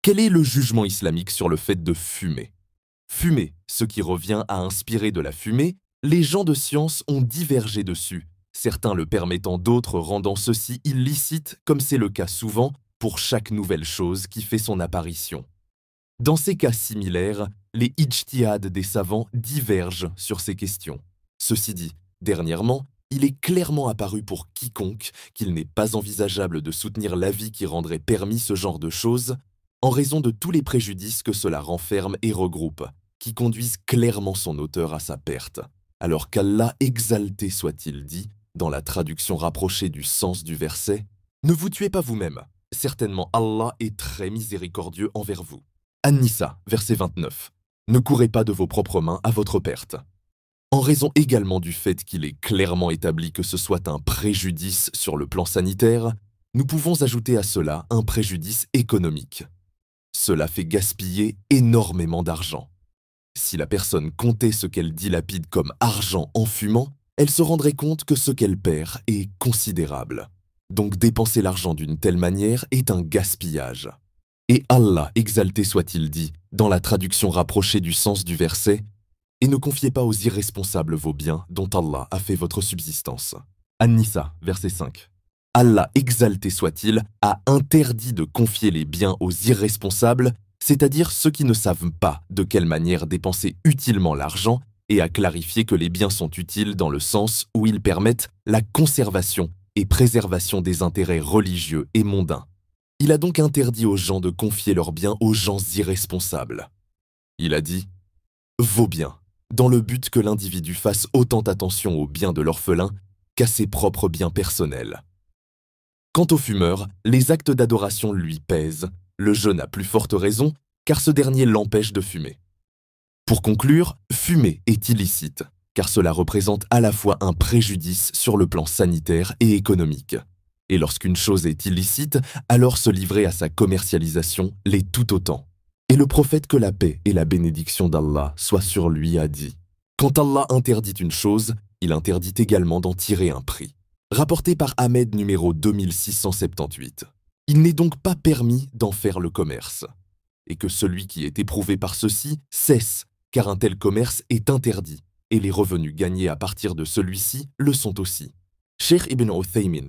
Quel est le jugement islamique sur le fait de fumer? Fumer, ce qui revient à inspirer de la fumée, les gens de science ont divergé dessus, certains le permettant, d'autres rendant ceci illicite, comme c'est le cas souvent pour chaque nouvelle chose qui fait son apparition. Dans ces cas similaires, les ijtihads des savants divergent sur ces questions. Ceci dit, dernièrement, il est clairement apparu pour quiconque qu'il n'est pas envisageable de soutenir l'avis qui rendrait permis ce genre de choses, en raison de tous les préjudices que cela renferme et regroupe, qui conduisent clairement son auteur à sa perte. Alors qu'Allah exalté soit-il dit, dans la traduction rapprochée du sens du verset, « Ne vous tuez pas vous-même, certainement Allah est très miséricordieux envers vous. » An-Nisa, verset 29. Ne courez pas de vos propres mains à votre perte. En raison également du fait qu'il est clairement établi que ce soit un préjudice sur le plan sanitaire, nous pouvons ajouter à cela un préjudice économique. Cela fait gaspiller énormément d'argent. Si la personne comptait ce qu'elle dilapide comme argent en fumant, elle se rendrait compte que ce qu'elle perd est considérable. Donc dépenser l'argent d'une telle manière est un gaspillage. Et Allah, exalté soit-il dit, dans la traduction rapprochée du sens du verset, « Et ne confiez pas aux irresponsables vos biens dont Allah a fait votre subsistance. » An-Nisa, verset 5. Allah, exalté soit-il, a interdit de confier les biens aux irresponsables, c'est-à-dire ceux qui ne savent pas de quelle manière dépenser utilement l'argent, et a clarifié que les biens sont utiles dans le sens où ils permettent la conservation et préservation des intérêts religieux et mondains. Il a donc interdit aux gens de confier leurs biens aux gens irresponsables. Il a dit « Vos biens », dans le but que l'individu fasse autant attention aux biens de l'orphelin qu'à ses propres biens personnels. Quant au fumeur, les actes d'adoration lui pèsent, le jeûne à plus forte raison, car ce dernier l'empêche de fumer. Pour conclure, fumer est illicite, car cela représente à la fois un préjudice sur le plan sanitaire et économique. Et lorsqu'une chose est illicite, alors se livrer à sa commercialisation l'est tout autant. Et le prophète, que la paix et la bénédiction d'Allah soient sur lui, a dit « Quand Allah interdit une chose, il interdit également d'en tirer un prix. » Rapporté par Ahmed numéro 2678. Il n'est donc pas permis d'en faire le commerce. Et que celui qui est éprouvé par ceci cesse, car un tel commerce est interdit, et les revenus gagnés à partir de celui-ci le sont aussi. Cheikh Ibn Uthaymin,